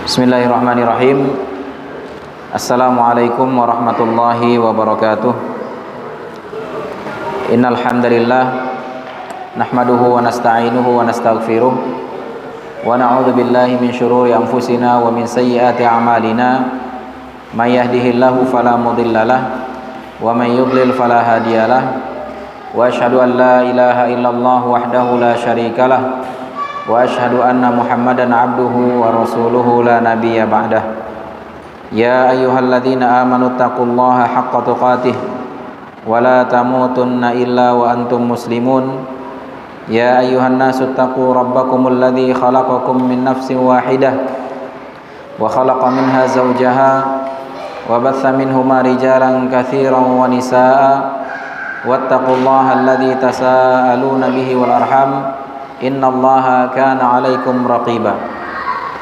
Bismillahirrahmanirrahim. Assalamualaikum warahmatullahi wabarakatuh. Innal hamdalillah nahmaduhu wa nasta'inuhu wa nastaghfiruh wa na'udzu billahi min syururi anfusina wa min sayyiati a'malina. May yahdihillahu fala mudhillalah wa may yudlil fala hadiyalah. Wa asyhadu an la ilaha illallah wahdahu la syarikalah wa asyhadu anna Muhammadan abduhu wa rasuluhu la nabiyya ba'dah. Ya ayyuhalladzina amanu taqullaha haqqa tuqatih wa la tamutunna illa wa antum muslimun. Ya ayyuhan nasu taqu rabbakumul ladzi khalaqakum min nafsin wahidah wa khalaqa minha zawjaha wa batha minhuma rijalan katsiran wa nisaa'a wattaqullaha alladzi tasaaluna bihi wal arham innallaha kana 'alaikum raqiba.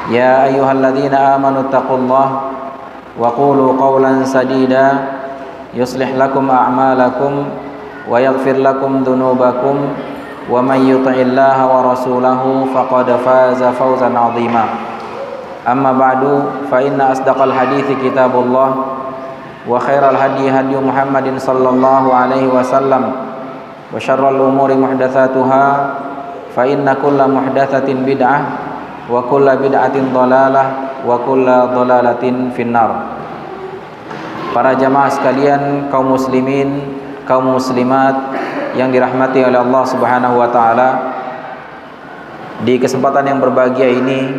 Ya ayyuhalladzina amanu taqullaha wa qulu qawlan sadida yuslih lakum a'malakum wa yaghfir lakum dhunubakum wa may yuti'illaha wa rasulahu faqad faza fawzan 'azima. Amma ba'du, fa inna asdaqal hadithi kitabullah wa khairal hadi hadi Muhammadin sallallahu alaihi wasallam wa syarral umuri muhdatsatuha fa inna kulla muhdatsatin bid'ah wa kulla bid'atin dhalalah wa kulla dhalalatin finnar. Para jamaah sekalian, kaum muslimin, kaum muslimat yang dirahmati oleh Allah Subhanahu wa taala, di kesempatan yang berbahagia ini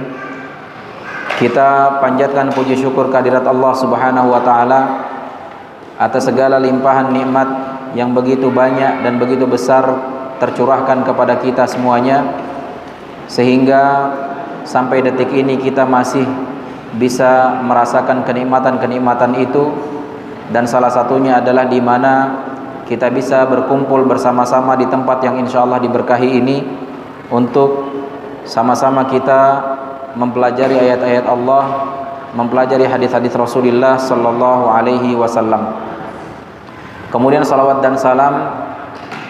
kita panjatkan puji syukur kehadirat Allah Subhanahu wa taala atas segala limpahan nikmat yang begitu banyak dan begitu besar tercurahkan kepada kita semuanya, sehingga sampai detik ini kita masih bisa merasakan kenikmatan-kenikmatan itu. Dan salah satunya adalah di mana kita bisa berkumpul bersama-sama di tempat yang insya Allah diberkahi ini untuk sama-sama kita mempelajari ayat-ayat Allah, mempelajari hadis-hadis Rasulullah sallallahu alaihi wasallam. Kemudian salawat dan salam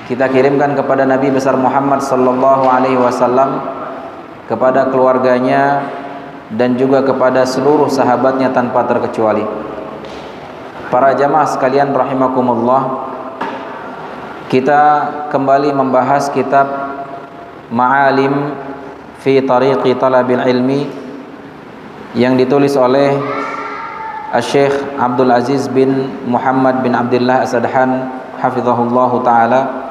kita kirimkan kepada Nabi besar Muhammad sallallahu alaihi wasallam, kepada keluarganya dan juga kepada seluruh sahabatnya tanpa terkecuali. Para jamaah sekalian rahimakumullah, kita kembali membahas kitab Ma'alim fi Tariqi Talabil Ilmi yang ditulis oleh Syekh Abdul Aziz bin Muhammad bin Abdullah As-Sadhan hafizahullahu taala,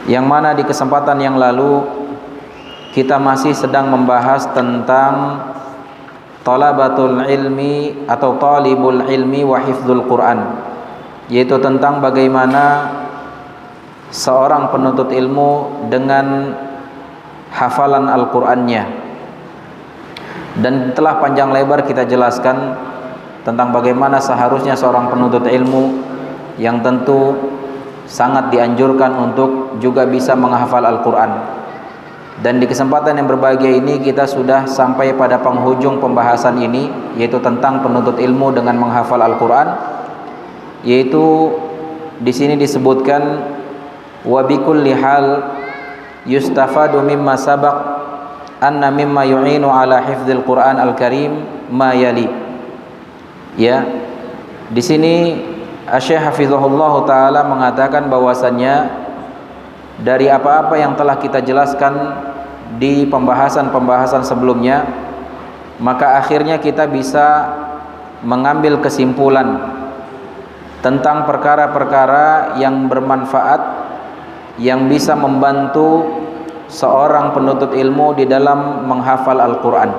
yang mana di kesempatan yang lalu kita masih sedang membahas tentang talabatul ilmi atau talibul ilmi wa hifdzul Quran, yaitu tentang bagaimana seorang penuntut ilmu dengan hafalan Al-Qur'annya. Dan telah panjang lebar kita jelaskan tentang bagaimana seharusnya seorang penuntut ilmu yang tentu sangat dianjurkan untuk juga bisa menghafal Al-Quran. Dan di kesempatan yang berbahagia ini kita sudah sampai pada penghujung pembahasan ini, yaitu tentang penuntut ilmu dengan menghafal Al-Quran. Yaitu di sini disebutkan wa bikulli hal yustafadu mimma sabaq anna mimma yu'inu ala hifdzil Quran al-Karim ma yali. Ya, di sini Syekh Hafizahullah taala mengatakan bahwasannya dari apa-apa yang telah kita jelaskan di pembahasan-pembahasan sebelumnya, maka akhirnya kita bisa mengambil kesimpulan tentang perkara-perkara yang bermanfaat yang bisa membantu seorang penuntut ilmu di dalam menghafal Al-Quran.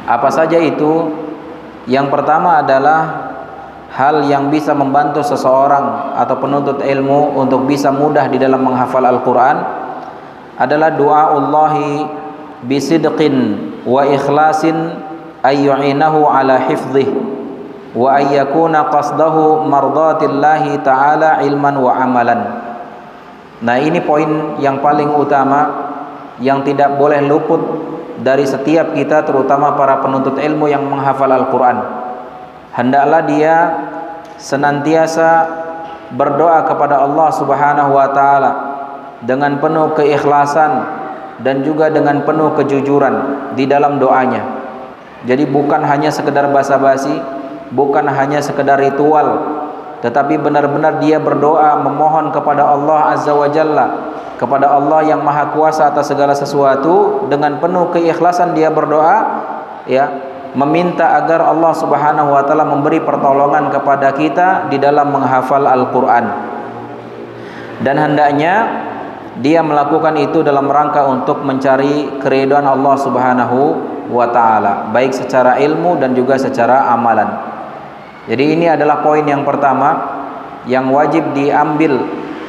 Apa saja itu? Yang pertama adalah hal yang bisa membantu seseorang atau penuntut ilmu untuk bisa mudah di dalam menghafal Al-Quran adalah du'aullahi bisidqin wa ikhlasin ayyu'inahu ala hifdzih wa ayyakuna qasdahu mardatillahi ta'ala ilman wa amalan. Nah, ini poin yang paling utama yang tidak boleh luput dari setiap kita, terutama para penuntut ilmu yang menghafal Al-Quran. Hendaklah dia senantiasa berdoa kepada Allah Subhanahu wa taala dengan penuh keikhlasan dan juga dengan penuh kejujuran di dalam doanya. Jadi bukan hanya sekedar basa-basi, bukan hanya sekedar ritual, tetapi benar-benar dia berdoa memohon kepada Allah Azza wa Jalla, kepada Allah yang Maha Kuasa atas segala sesuatu. Dengan penuh keikhlasan dia berdoa, ya, meminta agar Allah Subhanahu wa taala memberi pertolongan kepada kita di dalam menghafal Al-Qur'an. Dan hendaknya dia melakukan itu dalam rangka untuk mencari keridhaan Allah Subhanahu wa taala, baik secara ilmu dan juga secara amalan. Jadi ini adalah poin yang pertama yang wajib diambil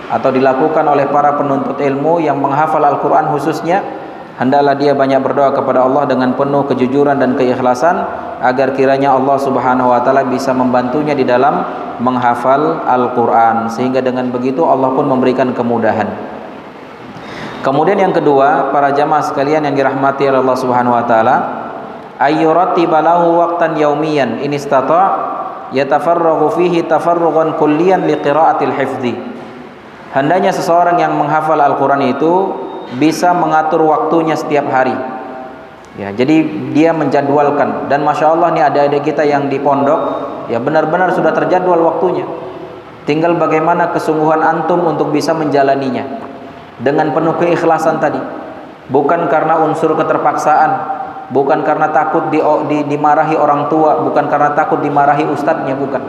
atau dilakukan oleh para penuntut ilmu yang menghafal Al-Qur'an khususnya. Hendaklah dia banyak berdoa kepada Allah dengan penuh kejujuran dan keikhlasan agar kiranya Allah Subhanahu wa taala bisa membantunya di dalam menghafal Al-Qur'an, sehingga dengan begitu Allah pun memberikan kemudahan. Kemudian yang kedua, para jamaah sekalian yang dirahmati oleh Allah Subhanahu wa taala, ayyurattiba lahu waqtan yaumiyan in istata' yatafarraghu fihi tafarrugan kulliyan liqira'atil hifdzi. Hendaknya seseorang yang menghafal Al-Qur'an itu bisa mengatur waktunya setiap hari. Ya, jadi dia menjadwalkan. Dan masya Allah nih adik-adik kita yang di pondok, ya benar-benar sudah terjadwal waktunya. Tinggal bagaimana kesungguhan antum untuk bisa menjalaninya dengan penuh keikhlasan tadi. Bukan karena unsur keterpaksaan, bukan karena takut dimarahi orang tua, bukan karena takut dimarahi ustadznya, bukan.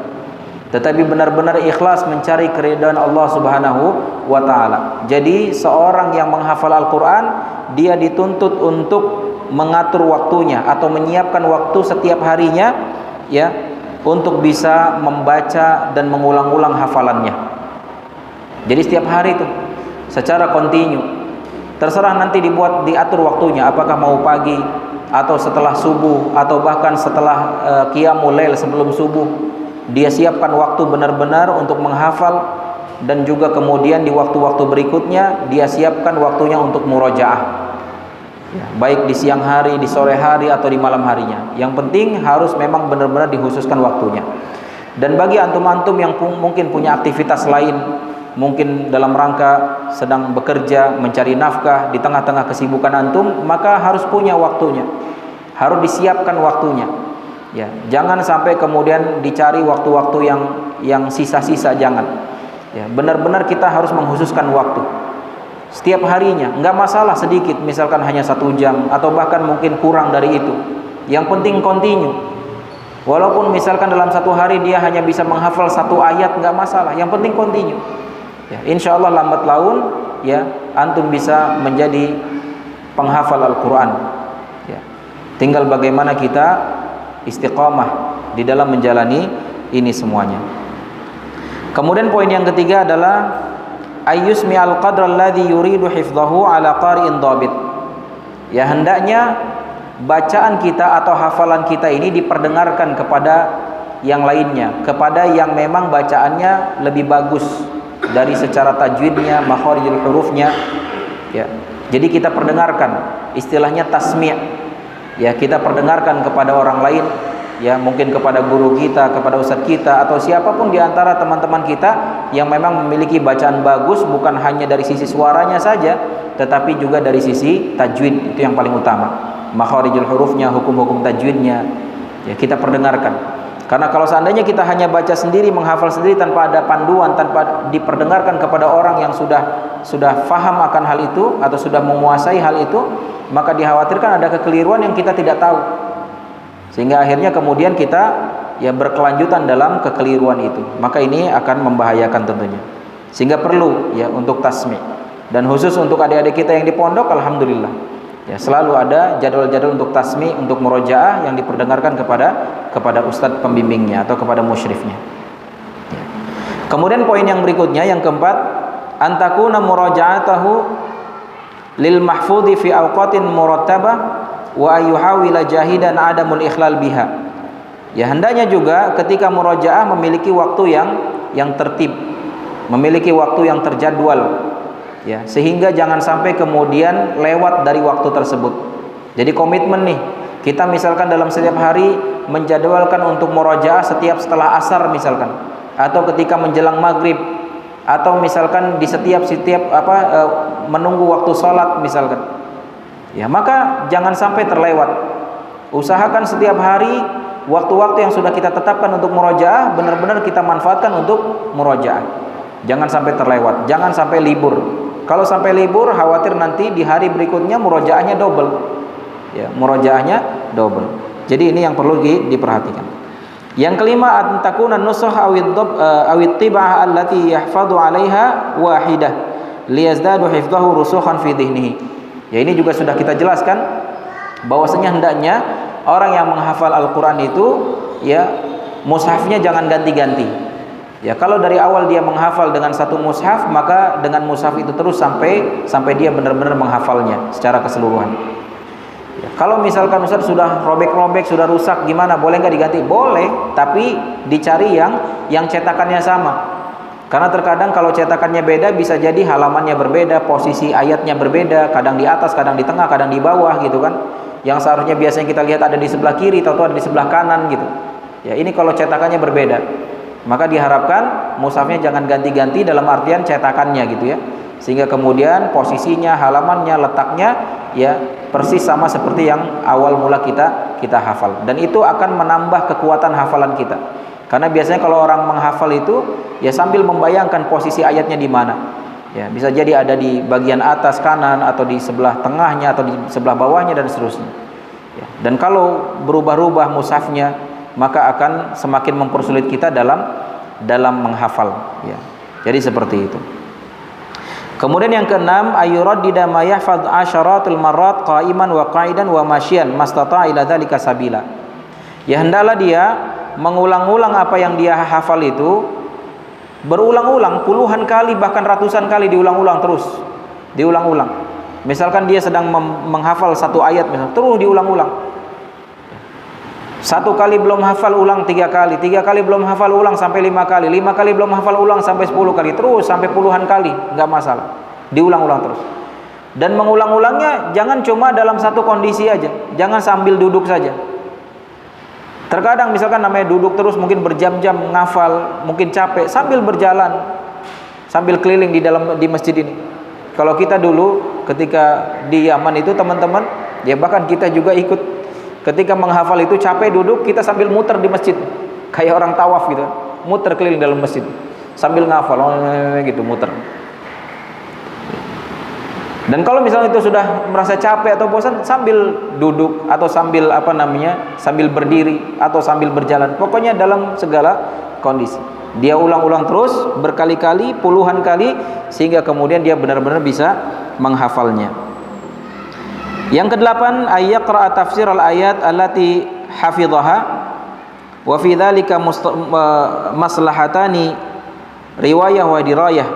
Tetapi benar-benar ikhlas mencari keridhaan Allah Subhanahu wa taala. Jadi seorang yang menghafal Al-Qur'an, dia dituntut untuk mengatur waktunya atau menyiapkan waktu setiap harinya, ya, untuk bisa membaca dan mengulang-ulang hafalannya. Jadi setiap hari itu secara kontinu. Terserah nanti diatur waktunya, apakah mau pagi atau setelah subuh atau bahkan setelah qiyamul lail sebelum subuh. Dia siapkan waktu benar-benar untuk menghafal, dan juga kemudian di waktu-waktu berikutnya dia siapkan waktunya untuk murojaah, ya, baik di siang hari, di sore hari atau di malam harinya. Yang penting harus memang benar-benar dikhususkan waktunya. Dan bagi antum-antum yang mungkin punya aktivitas lain, mungkin dalam rangka sedang bekerja mencari nafkah di tengah-tengah kesibukan antum, maka harus punya waktunya, harus disiapkan waktunya. Ya, jangan sampai kemudian dicari waktu-waktu yang sisa-sisa, jangan. Ya, benar-benar kita harus mengkhususkan waktu setiap harinya. Enggak masalah sedikit, misalkan hanya 1 jam atau bahkan mungkin kurang dari itu. Yang penting kontinu. Walaupun misalkan dalam 1 hari dia hanya bisa menghafal 1 ayat, enggak masalah. Yang penting kontinu. Ya, insya Allah lambat laun, ya, antum bisa menjadi penghafal Al-Quran. Ya, tinggal bagaimana kita istiqamah di dalam menjalani ini semuanya. Kemudian poin yang ketiga adalah ayyusmi al-qadra alladhi yuridu hifdhahu ala qari'in dhabit. Ya, hendaknya bacaan kita atau hafalan kita ini diperdengarkan kepada yang lainnya, kepada yang memang bacaannya lebih bagus dari secara tajwidnya, makharijul hurufnya, ya. Jadi kita perdengarkan, istilahnya tasmi'. Ya, kita perdengarkan kepada orang lain, ya, mungkin kepada guru kita, kepada ustadz kita, atau siapapun di antara teman-teman kita yang memang memiliki bacaan bagus, bukan hanya dari sisi suaranya saja, tetapi juga dari sisi tajwid. Itu yang paling utama, makharijul hurufnya, hukum-hukum tajwidnya, ya, kita perdengarkan. Karena kalau seandainya kita hanya baca sendiri, menghafal sendiri tanpa ada panduan, tanpa diperdengarkan kepada orang yang sudah faham akan hal itu atau sudah menguasai hal itu, maka dikhawatirkan ada kekeliruan yang kita tidak tahu, sehingga akhirnya kemudian kita, ya, berkelanjutan dalam kekeliruan itu. Maka ini akan membahayakan tentunya. Sehingga perlu, ya, untuk tasmi'. Dan khusus untuk adik-adik kita yang di pondok, alhamdulillah, ya, selalu ada jadwal-jadwal untuk tasmi', untuk murojaah yang diperdengarkan kepada ustadz pembimbingnya atau kepada musyrifnya. Ya. Kemudian poin yang berikutnya, yang keempat, antakuna muraja'atahu lil mahfudhi fi awqatin murattabah wa ayyuhawila jahidan adamul ikhlal biha. Ya, hendaknya juga ketika murojaah memiliki waktu yang tertib, memiliki waktu yang terjadwal, ya, sehingga jangan sampai kemudian lewat dari waktu tersebut. Jadi komitmen nih, kita misalkan dalam setiap hari menjadwalkan untuk murojaah setiap setelah asar misalkan, atau ketika menjelang maghrib, atau misalkan di setiap menunggu waktu sholat misalkan. Ya, maka jangan sampai terlewat. Usahakan setiap hari waktu-waktu yang sudah kita tetapkan untuk murojaah benar-benar kita manfaatkan untuk murojaah. Jangan sampai terlewat, jangan sampai libur. Kalau sampai libur khawatir nanti di hari berikutnya murojaahnya double. Ya, murojaahnya double. Jadi ini yang perlu diperhatikan. Yang kelima, antakuna nusukh awit tib'ah allati yahfadhu 'alaiha wahidah liyazdadu hifdhahu rusukhan fi dhihnihi. Ya, ini juga sudah kita jelaskan bahwasanya hendaknya orang yang menghafal Al-Qur'an itu ya mushafnya jangan ganti-ganti. Ya, kalau dari awal dia menghafal dengan satu mushaf, maka dengan mushaf itu terus sampai dia benar-benar menghafalnya secara keseluruhan. Ya, kalau misalkan Ustaz sudah robek-robek, sudah rusak, gimana? Boleh nggak diganti? Boleh, tapi dicari yang cetakannya sama. Karena terkadang kalau cetakannya beda bisa jadi halamannya berbeda, posisi ayatnya berbeda, kadang di atas, kadang di tengah, kadang di bawah gitu kan. Yang seharusnya biasanya kita lihat ada di sebelah kiri, atau ada di sebelah kanan gitu. Ya, ini kalau cetakannya berbeda, maka diharapkan mushafnya jangan ganti-ganti dalam artian cetakannya gitu ya. Sehingga kemudian posisinya, halamannya, letaknya ya persis sama seperti yang awal mula kita hafal. Dan itu akan menambah kekuatan hafalan kita. Karena biasanya kalau orang menghafal itu ya sambil membayangkan posisi ayatnya di mana. Ya, bisa jadi ada di bagian atas kanan atau di sebelah tengahnya atau di sebelah bawahnya dan seterusnya. Ya, dan kalau berubah-ubah mushafnya maka akan semakin mempersulit kita dalam menghafal ya. Jadi seperti itu. Kemudian yang keenam, ayuraddida ma yahfadz asyaratul marrat qa'iman wa qa'idan wa masyian mastata'a ila dzalika sabila. Ya, hendaklah dia mengulang-ulang apa yang dia hafal itu berulang-ulang puluhan kali bahkan ratusan kali, diulang-ulang terus. Diulang-ulang. Misalkan dia sedang menghafal satu ayat misalnya, terus diulang-ulang. Satu kali belum hafal, ulang 3 kali, 3 kali belum hafal, ulang sampai 5 kali, 5 kali belum hafal, ulang sampai 10 kali, terus sampai puluhan kali, nggak masalah, diulang-ulang terus. Dan mengulang-ulangnya jangan cuma dalam satu kondisi aja, jangan sambil duduk saja. Terkadang misalkan namanya duduk terus mungkin berjam-jam ngafal, mungkin capek, sambil berjalan, sambil keliling di masjid ini. Kalau kita dulu ketika di Yaman itu teman-teman, ya bahkan kita juga ikut. Ketika menghafal itu capek duduk, kita sambil muter di masjid kayak orang tawaf gitu, muter keliling dalam masjid sambil ngafal gitu, muter. Dan kalau misalnya itu sudah merasa capek atau bosan, sambil duduk atau sambil sambil berdiri atau sambil berjalan, pokoknya dalam segala kondisi dia ulang-ulang terus berkali-kali, puluhan kali, sehingga kemudian dia benar-benar bisa menghafalnya. Yang kedelapan, ayyaqra'a tafsir al-ayat allati hafidhaha wa fi dzalika maslahatani riwayah wa dirayah.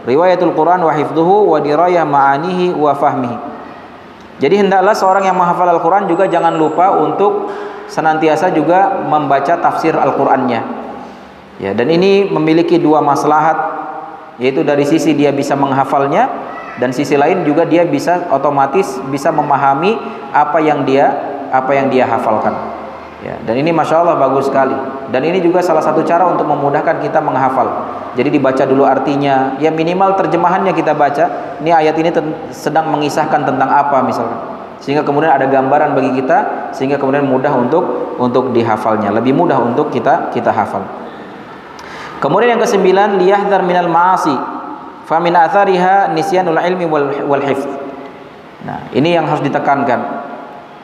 Riwayatul Quran wa hifdhuhu wa dirayah ma'anihi wa fahmihi. Jadi hendaklah seorang yang menghafal Al-Quran juga jangan lupa untuk senantiasa juga membaca tafsir Al-Qurannya. Ya, dan ini memiliki dua maslahat, yaitu dari sisi dia bisa menghafalnya, dan sisi lain juga dia bisa otomatis bisa memahami apa yang dia hafalkan. Ya, dan ini masya Allah bagus sekali. Dan ini juga salah satu cara untuk memudahkan kita menghafal. Jadi dibaca dulu artinya, ya minimal terjemahannya kita baca. Ini ayat ini sedang mengisahkan tentang apa misalkan, sehingga kemudian ada gambaran bagi kita, sehingga kemudian mudah untuk dihafalnya, lebih mudah untuk kita hafal. Kemudian yang kesembilan, liyahdhar minal ma'asi fa min athariha nisyanul ilmi wal hifdz. Nah, ini yang harus ditekankan,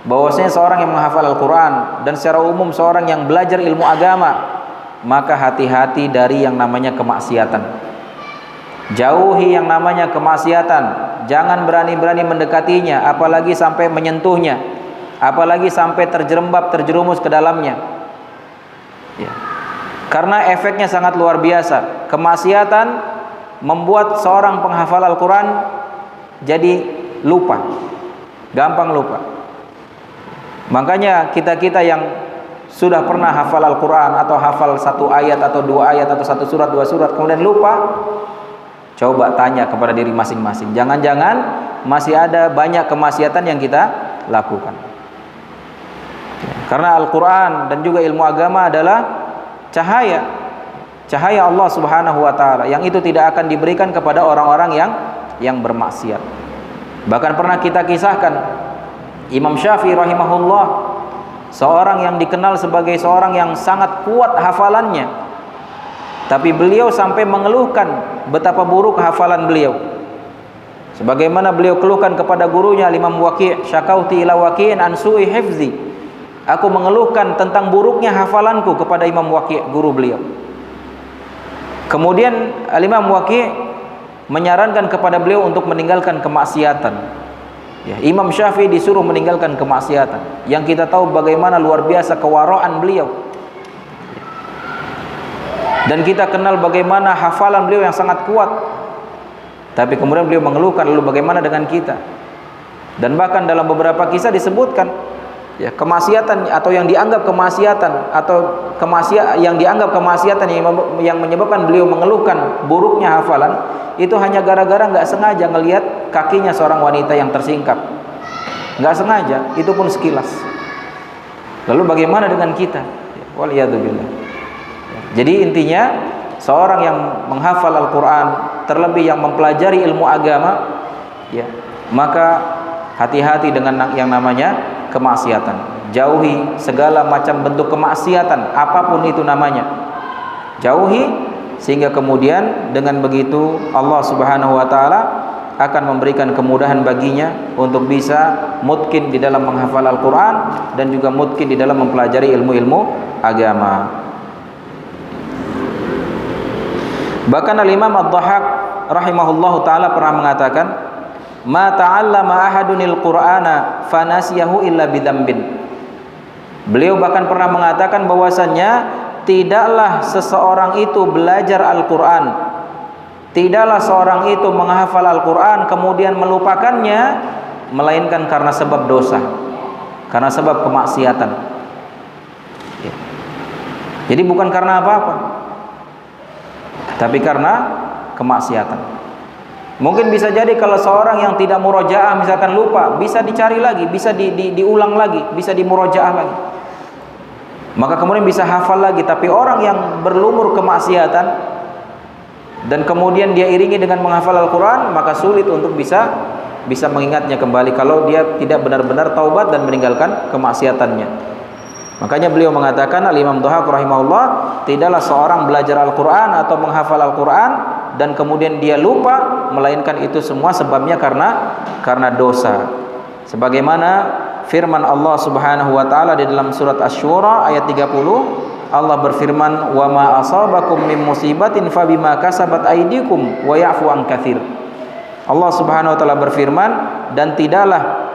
bahwasanya seorang yang menghafal Al-Quran dan secara umum seorang yang belajar ilmu agama, maka hati-hati dari yang namanya kemaksiatan. Jauhi yang namanya kemaksiatan, jangan berani-berani mendekatinya, apalagi sampai menyentuhnya, apalagi sampai terjerumus ke dalamnya. Ya. Karena efeknya sangat luar biasa. Kemaksiatan membuat seorang penghafal Al-Quran jadi lupa, gampang lupa. Makanya kita yang sudah pernah hafal Al-Quran atau hafal satu ayat atau dua ayat atau satu surat, dua surat, kemudian lupa, coba tanya kepada diri masing-masing, jangan-jangan masih ada banyak kemaksiatan yang kita lakukan. Karena Al-Quran dan juga ilmu agama adalah cahaya Allah Subhanahu wa taala, yang itu tidak akan diberikan kepada orang-orang yang bermaksiat. Bahkan pernah kita kisahkan Imam Syafi'i rahimahullah, seorang yang dikenal sebagai seorang yang sangat kuat hafalannya, tapi beliau sampai mengeluhkan betapa buruk hafalan beliau. Sebagaimana beliau keluhkan kepada gurunya Imam Waqi', syakauti ila Waqi'in an su'i hifzi. Aku mengeluhkan tentang buruknya hafalanku kepada Imam Waqi', guru beliau. Kemudian Imam Waqi' menyarankan kepada beliau untuk meninggalkan kemaksiatan. Ya, Imam Syafi'i disuruh meninggalkan kemaksiatan, yang kita tahu bagaimana luar biasa kewaraan beliau. Dan kita kenal bagaimana hafalan beliau yang sangat kuat. Tapi kemudian beliau mengeluhkan, lalu bagaimana dengan kita? Dan bahkan dalam beberapa kisah disebutkan, ya, kemaksiatan atau yang dianggap kemaksiatan atau yang dianggap kemaksiatan yang menyebabkan beliau mengeluhkan buruknya hafalan, itu hanya gara-gara nggak sengaja ngelihat kakinya seorang wanita yang tersingkap. Nggak sengaja, itu pun sekilas. Lalu bagaimana dengan kita? Waliyadzubillah. Jadi intinya, seorang yang menghafal Al-Quran, terlebih yang mempelajari ilmu agama, ya, maka hati-hati dengan yang namanya kemaksiatan. Jauhi segala macam bentuk kemaksiatan, apapun itu namanya. Jauhi, sehingga kemudian dengan begitu Allah Subhanahu wa taala akan memberikan kemudahan baginya untuk bisa mutqin di dalam menghafal Al-Quran dan juga mutqin di dalam mempelajari ilmu-ilmu agama. Bahkan Al-Imam Ad-Dhahhak rahimahullahu taala pernah mengatakan, "Ma ta'allama ahadunil Qur'ana fanasiyahu illa bidzambin." Beliau bahkan pernah mengatakan bahwasannya tidaklah seseorang itu belajar Al-Quran, tidaklah seorang itu menghafal Al-Quran kemudian melupakannya, melainkan karena sebab dosa, karena sebab kemaksiatan. Ya. Jadi bukan karena apa-apa, tapi karena kemaksiatan. Mungkin bisa jadi kalau seorang yang tidak murojaah misalkan lupa, bisa dicari lagi, bisa diulang lagi, bisa dimurojaah lagi, maka kemudian bisa hafal lagi. Tapi orang yang berlumur kemaksiatan dan kemudian dia iringi dengan menghafal Al-Quran, maka sulit untuk bisa mengingatnya kembali kalau dia tidak benar-benar taubat dan meninggalkan kemaksiatannya. Makanya beliau mengatakan, Al-Imam Dhahhak rahimahullah, tidaklah seorang belajar Al-Quran atau menghafal Al-Quran dan kemudian dia lupa, melainkan itu semua sebabnya karena dosa. Sebagaimana firman Allah Subhanahu wa taala di dalam surat Asy-Syura ayat 30, Allah berfirman, "Wa ma asabakum min musibatin fabima kasabat aydikum wa ya'fu an katsir." Allah Subhanahu wa taala berfirman, dan tidaklah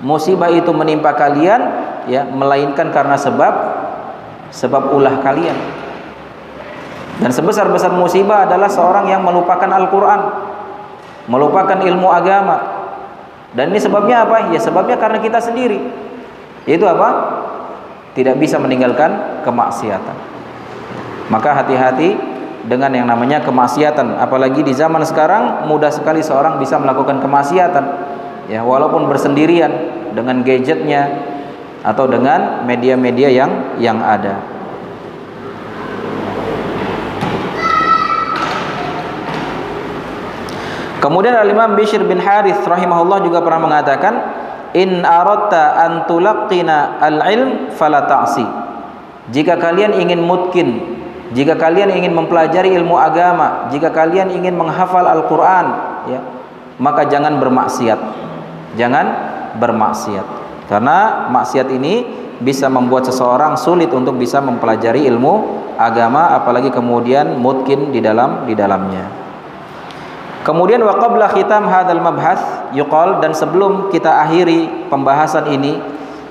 musibah itu menimpa kalian, ya, melainkan karena sebab ulah kalian. Dan sebesar-besar musibah adalah seorang yang melupakan Al-Quran, melupakan ilmu agama. Dan ini sebabnya apa? Ya sebabnya karena kita sendiri. Yaitu apa? Tidak bisa meninggalkan kemaksiatan. Maka hati-hati dengan yang namanya kemaksiatan. Apalagi di zaman sekarang mudah sekali seorang bisa melakukan kemaksiatan, ya, walaupun bersendirian dengan gadgetnya atau dengan media-media yang ada. Kemudian Al-Imam Bishr bin Harith rahimahullah juga pernah mengatakan, "In aradta an tulaqqina al-ilm fala ta'si." Jika kalian ingin mutqin, jika kalian ingin mempelajari ilmu agama, jika kalian ingin menghafal Al-Quran, ya, maka jangan bermaksiat. Jangan bermaksiat. Karena maksiat ini bisa membuat seseorang sulit untuk bisa mempelajari ilmu agama, apalagi kemudian mutqin di dalamnya. Kemudian wa qabla khitam hadzal mabhath yuqal, dan sebelum kita akhiri pembahasan ini,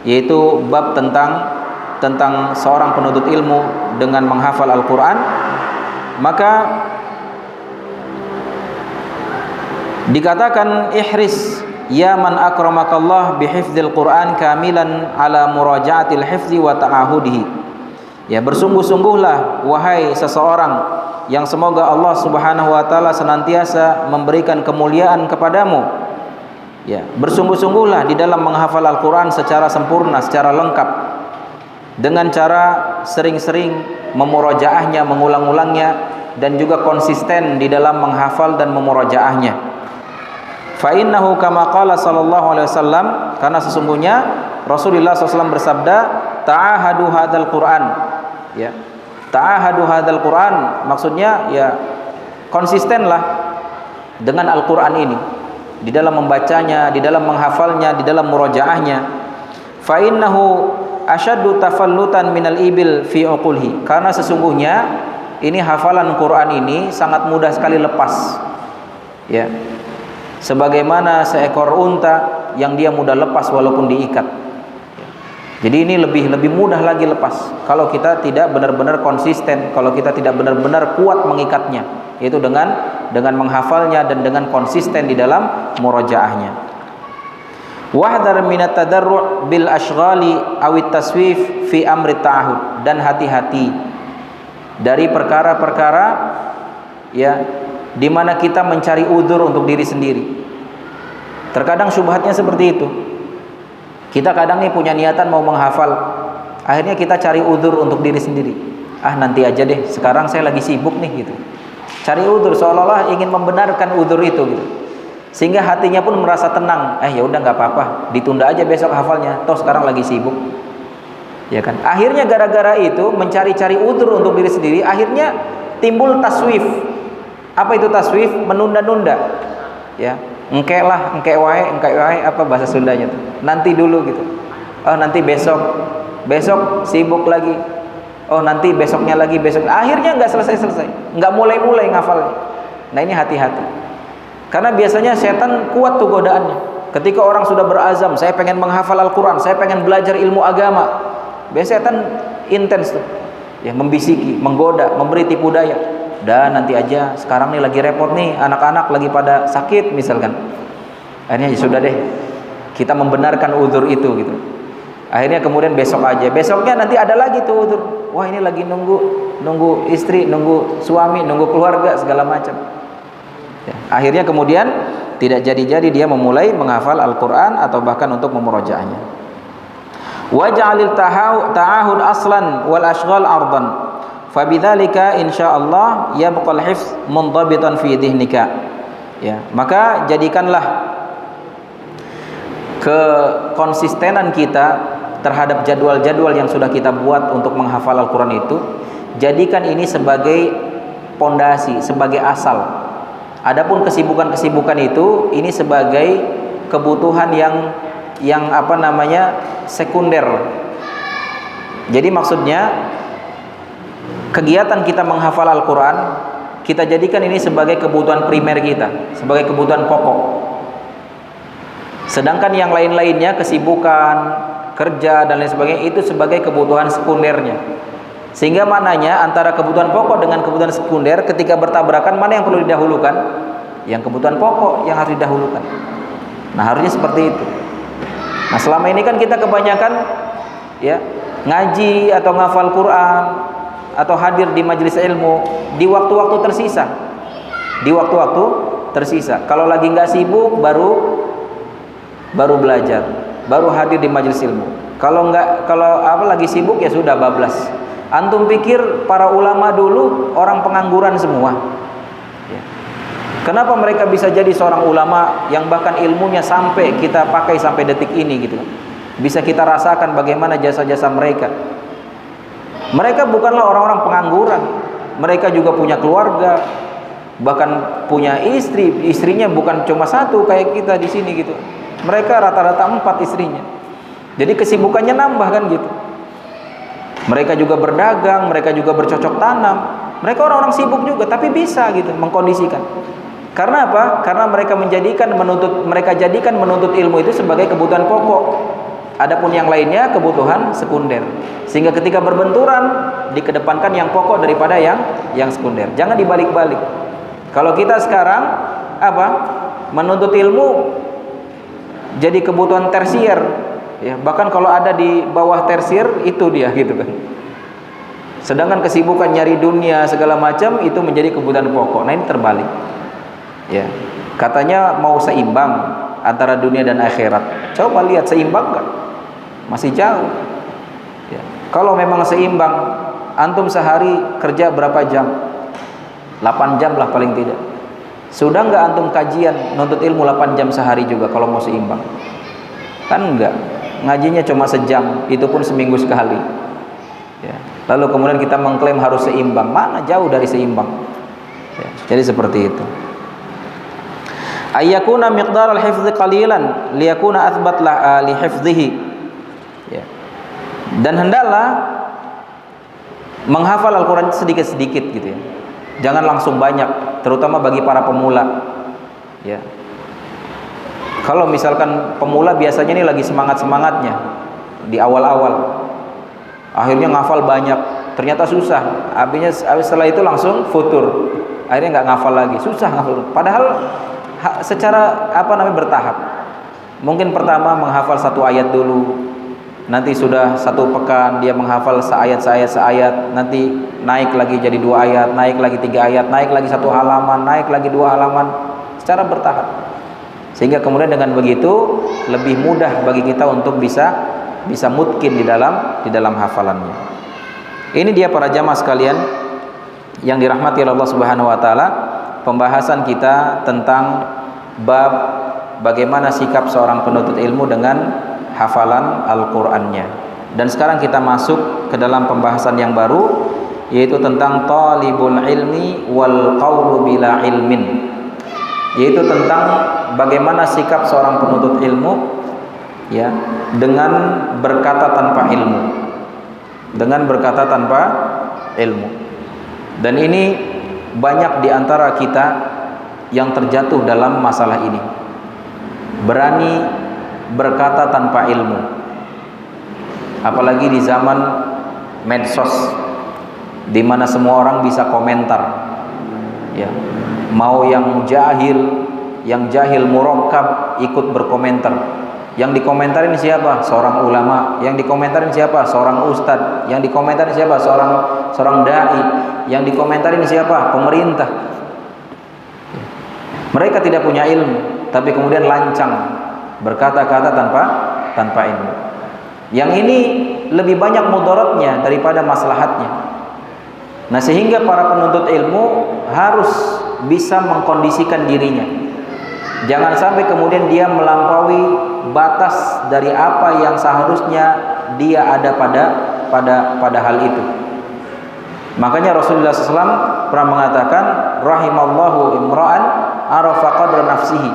yaitu bab tentang seorang penuntut ilmu dengan menghafal Al-Quran, maka dikatakan ihris ya man akramakallah bihifdzil Quran kamilan ala muraja'atil hifzi wa ta'ahudihi. Ya, bersungguh-sungguhlah wahai seseorang yang semoga Allah Subhanahu wa taala senantiasa memberikan kemuliaan kepadamu. Ya, bersungguh-sungguhlah di dalam menghafal Al-Quran secara sempurna, secara lengkap, dengan cara sering-sering memurajaahnya, mengulang-ulangnya, dan juga konsisten di dalam menghafal dan memurajaahnya. Fa innahu kama qala sallallahu alaihi wasallam, karena sesungguhnya Rasulullah SAW bersabda, ta'ahadu hadzal Qur'an. Ya. Ta'ahadu hadzal Qur'an maksudnya ya konsistenlah dengan Al-Qur'an ini di dalam membacanya, di dalam menghafalnya, di dalam murojaahnya. Fa innahu asyaddu tafallutan minal ibil fi uqulhi, karena sesungguhnya ini hafalan Quran ini sangat mudah sekali lepas. Ya. Sebagaimana seekor unta yang dia mudah lepas walaupun diikat. Jadi ini lebih mudah lagi lepas kalau kita tidak benar-benar konsisten, kalau kita tidak benar-benar kuat mengikatnya, yaitu dengan menghafalnya dan dengan konsisten di dalam murojaahnya. Wahdar minat tadarru' bil ashghali awit taswif fi amri ta'ahud, dan hati-hati dari perkara-perkara ya di mana kita mencari udzur untuk diri sendiri. Terkadang syubhatnya seperti itu. Kita kadang nih punya niatan mau menghafal, akhirnya kita cari udzur untuk diri sendiri. Ah nanti aja deh, sekarang saya lagi sibuk nih gitu. Cari udzur seolah-olah ingin membenarkan udzur itu gitu. Sehingga hatinya pun merasa tenang. Ya udah nggak apa-apa, ditunda aja besok hafalnya. Toh sekarang lagi sibuk. Ya kan? Akhirnya gara-gara itu mencari-cari udzur untuk diri sendiri, akhirnya timbul taswif. Apa itu taswif? Menunda-nunda. Ya, engke wae, apa bahasa Sundanya tuh. Nanti dulu gitu. Oh, nanti besok sibuk lagi. Oh, nanti besoknya lagi, besok. Akhirnya enggak selesai. Enggak mulai ngafalnya. Nah, ini hati-hati. Karena biasanya setan kuat tuh godaannya. Ketika orang sudah berazam, saya pengen menghafal Al-Qur'an, saya pengen belajar ilmu agama. Biasanya setan intens tuh. Ya, membisiki, menggoda, memberi tipu daya. Dan nanti aja, sekarang nih lagi repot nih, anak-anak lagi pada sakit misalkan. Akhirnya ya sudah deh, kita membenarkan udzur itu gitu. Akhirnya kemudian besok aja, besoknya nanti ada lagi tuh udzur. Wah ini lagi nunggu istri, nunggu suami, nunggu keluarga segala macam. Ya, akhirnya kemudian tidak jadi-jadi dia memulai menghafal Al-Quran atau bahkan untuk memurojaahnya. Waj'alil ta'ahud aslan wal ashghal ardan. Fabidzalika insyaallah yabqal hifz mundhabitan fi dhihnika. Ya, maka jadikanlah kekonsistenan kita terhadap jadwal-jadwal yang sudah kita buat untuk menghafal Al-Qur'an itu, jadikan ini sebagai pondasi, sebagai asal. Adapun kesibukan-kesibukan itu ini sebagai kebutuhan yang apa namanya sekunder. Jadi maksudnya kegiatan kita menghafal Al-Quran kita jadikan ini sebagai kebutuhan primer kita, sebagai kebutuhan pokok. Sedangkan yang lain-lainnya, kesibukan, kerja dan lain sebagainya, itu sebagai kebutuhan sekundernya. Sehingga maknanya antara kebutuhan pokok dengan kebutuhan sekunder ketika bertabrakan, mana yang perlu didahulukan? Yang kebutuhan pokok yang harus didahulukan. Nah harusnya seperti itu. Nah selama ini kan kita kebanyakan ya ngaji atau ngafal Quran atau hadir di majelis ilmu di waktu-waktu tersisa. Di waktu-waktu tersisa. Kalau lagi nggak sibuk baru belajar, baru hadir di majelis ilmu. Kalau lagi sibuk ya sudah bablas. Antum pikir para ulama dulu orang pengangguran semua? Ya. Kenapa mereka bisa jadi seorang ulama yang bahkan ilmunya sampai kita pakai sampai detik ini gitu? Bisa kita rasakan bagaimana jasa-jasa mereka. Mereka bukanlah orang-orang pengangguran. Mereka juga punya keluarga, bahkan punya istri. Istrinya bukan cuma satu kayak kita di sini gitu. Mereka rata-rata 4 istrinya. Jadi kesibukannya nambah kan gitu. Mereka juga berdagang, mereka juga bercocok tanam. Mereka orang-orang sibuk juga, tapi bisa gitu mengkondisikan. Karena apa? Karena mereka jadikan menuntut ilmu itu sebagai kebutuhan pokok. Adapun yang lainnya kebutuhan sekunder. Sehingga ketika berbenturan dikedepankan yang pokok daripada yang sekunder. Jangan dibalik-balik. Kalau kita sekarang menuntut ilmu jadi kebutuhan tersier, ya, bahkan kalau ada di bawah tersier itu dia gitu kan. Sedangkan kesibukan nyari dunia segala macam itu menjadi kebutuhan pokok. Nah ini terbalik. Ya, katanya mau seimbang antara dunia dan akhirat. Coba lihat seimbang nggak? Masih jauh. Ya. Kalau memang seimbang, antum sehari kerja berapa jam? 8 jam lah paling tidak. Sudah nggak antum kajian nuntut ilmu 8 jam sehari juga kalau mau seimbang? Kan enggak. Ngajinya cuma sejam, itu pun seminggu sekali. Ya. Lalu kemudian kita mengklaim harus seimbang, mana jauh dari seimbang. Ya. Jadi seperti itu. Ayyakuna miqdar al-hifdhi qalilan liyakuna athbat li hifdhihi. Ya. Dan hendaklah menghafal Al-Qur'an sedikit-sedikit gitu ya. Jangan langsung banyak, terutama bagi para pemula. Ya. Kalau misalkan pemula biasanya ini lagi semangat-semangatnya di awal-awal, akhirnya ngafal banyak, ternyata susah. Habis setelah itu langsung futur, akhirnya nggak ngafal lagi, susah ngafal. Padahal secara bertahap. Mungkin pertama menghafal 1 ayat dulu, nanti sudah 1 pekan dia menghafal seayat, nanti naik lagi jadi 2 ayat, naik lagi 3 ayat, naik lagi 1 halaman, naik lagi 2 halaman, secara bertahap. Sehingga kemudian dengan begitu lebih mudah bagi kita untuk bisa mutqin di dalam hafalannya. Ini dia para jamaah sekalian yang dirahmati oleh Allah Subhanahu wa taala, pembahasan kita tentang bab bagaimana sikap seorang penuntut ilmu dengan hafalan Al-Qur'annya. Dan sekarang kita masuk ke dalam pembahasan yang baru, yaitu tentang talibul ilmi wal qaulu bila ilmin, yaitu tentang bagaimana sikap seorang penuntut ilmu ya dengan berkata tanpa ilmu. Dan ini banyak di antara kita yang terjatuh dalam masalah ini, berani berkata tanpa ilmu, apalagi di zaman medsos di mana semua orang bisa komentar ya. Mau yang jahil murakkab ikut berkomentar. Yang dikomentarin siapa? Seorang ulama. Yang dikomentarin siapa? Seorang ustadz. Yang dikomentarin siapa? Seorang dai. Yang dikomentarin siapa? Pemerintah. Mereka tidak punya ilmu, tapi kemudian lancang berkata-kata tanpa ilmu. Yang ini lebih banyak mudaratnya daripada maslahatnya. Nah, sehingga para penuntut ilmu harus bisa mengkondisikan dirinya. Jangan sampai kemudian dia melampaui batas dari apa yang seharusnya dia ada pada hal itu. Makanya Rasulullah SAW pernah mengatakan, rahimallahu imra'an arafa qadra nafsihi.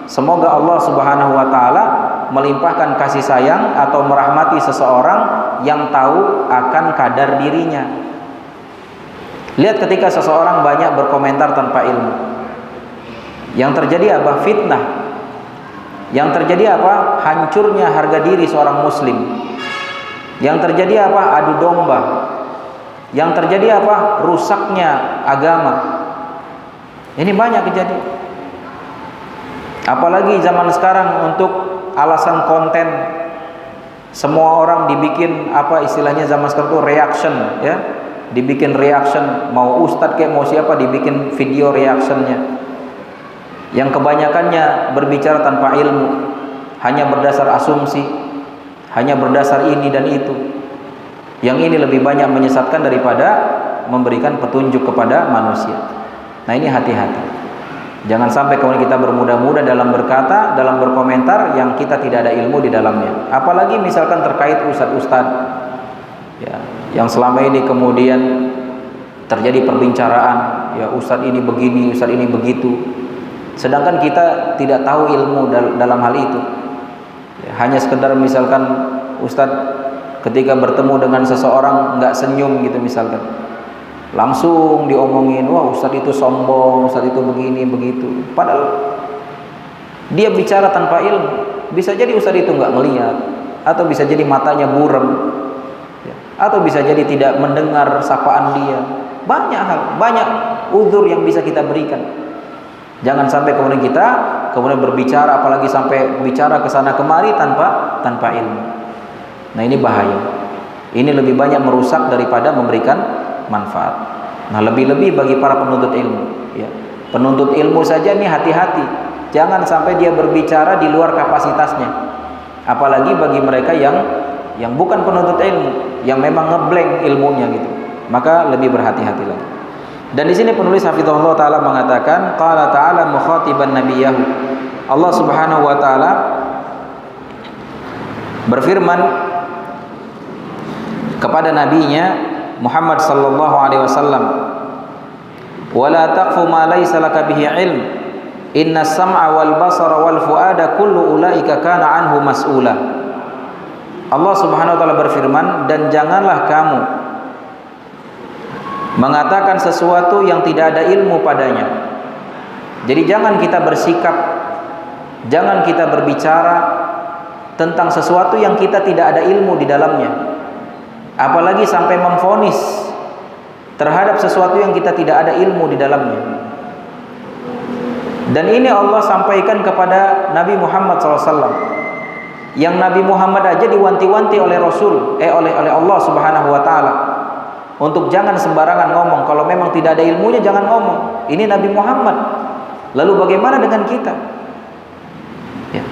Semoga Allah Subhanahu wa taala melimpahkan kasih sayang atau merahmati seseorang yang tahu akan kadar dirinya. Lihat ketika seseorang banyak berkomentar tanpa ilmu, yang terjadi apa? Fitnah. Yang terjadi apa? Hancurnya harga diri seorang muslim. Yang terjadi apa? Adu domba. Yang terjadi apa? Rusaknya agama. Ini banyak kejadian. Apalagi zaman sekarang untuk alasan konten, semua orang dibikin istilahnya zaman sekarang itu reaction ya. Dibikin reaction, mau ustadz kayak mau siapa dibikin video reactionnya, yang kebanyakannya berbicara tanpa ilmu, hanya berdasar asumsi, hanya berdasar ini dan itu. Yang ini lebih banyak menyesatkan daripada memberikan petunjuk kepada manusia. Nah, ini hati-hati, jangan sampai kemudian kita bermudah-mudah dalam berkata, dalam berkomentar yang kita tidak ada ilmu di dalamnya. Apalagi misalkan terkait ustadz-ustadz ya, yang selama ini kemudian terjadi perbincangan, ya ustadz ini begini, ustadz ini begitu, sedangkan kita tidak tahu ilmu dalam hal itu ya, hanya sekedar misalkan ustadz ketika bertemu dengan seseorang nggak senyum gitu misalkan, langsung diomongin, wah ustadz itu sombong, ustadz itu begini begitu, padahal dia bicara tanpa ilmu. Bisa jadi ustadz itu nggak ngelihat, atau bisa jadi matanya burem, atau bisa jadi tidak mendengar sapaan dia. Banyak hal, banyak uzur yang bisa kita berikan. Jangan sampai kemudian kita berbicara, apalagi sampai bicara ke sana kemari tanpa ilmu. Nah, ini bahaya. Ini lebih banyak merusak daripada memberikan manfaat. Nah, lebih-lebih bagi para penuntut ilmu ya. Penuntut ilmu saja ini hati-hati. Jangan sampai dia berbicara di luar kapasitasnya. Apalagi bagi mereka yang bukan penuntut ilmu, yang memang ngeblank ilmunya gitu, maka lebih berhati-hati lagi. Dan di sini penulis hafizahullah taala mengatakan qala ta'ala mukhatiban nabiyahu. Allah Subhanahu wa taala berfirman kepada nabinya Muhammad sallallahu alaihi wasallam, "Wala taqfu ma laysa laka bihi ilm. Inna sam'a wal basara wal fuada kullu ulaika kana anhu mas'ula." Allah Subhanahu wa taala berfirman, dan janganlah kamu mengatakan sesuatu yang tidak ada ilmu padanya. Jadi jangan kita bersikap, jangan kita berbicara tentang sesuatu yang kita tidak ada ilmu di dalamnya, apalagi sampai memvonis terhadap sesuatu yang kita tidak ada ilmu di dalamnya. Dan ini Allah sampaikan kepada Nabi Muhammad SAW, yang Nabi Muhammad aja diwanti-wanti oleh oleh Allah Subhanahu wa taala untuk jangan sembarangan ngomong. Kalau memang tidak ada ilmunya jangan ngomong. Ini Nabi Muhammad. Lalu bagaimana dengan kita? Ya.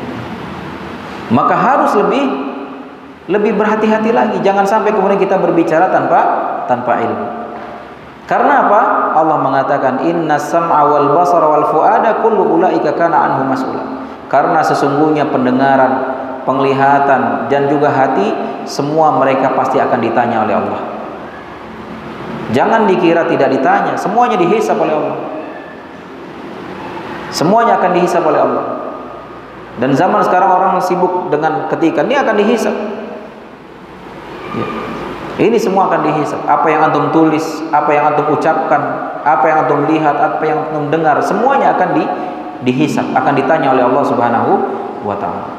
Maka harus lebih berhati-hati lagi. Jangan sampai kemudian kita berbicara tanpa ilmu. Karena apa? Allah mengatakan innas sam'a wal basara wal fuada kullu ulaika kana anhu mas'ula. Karena sesungguhnya pendengaran, penglihatan dan juga hati, semua mereka pasti akan ditanya oleh Allah. Jangan dikira tidak ditanya, semuanya dihisab oleh Allah. Semuanya akan dihisab oleh Allah. Dan zaman sekarang orang sibuk dengan ketikan, ini akan dihisab. Ya. Ini semua akan dihisab. Apa yang antum tulis, apa yang antum ucapkan, apa yang antum lihat, apa yang antum dengar, semuanya akan dihisab, akan ditanya oleh Allah Subhanahu wa taala.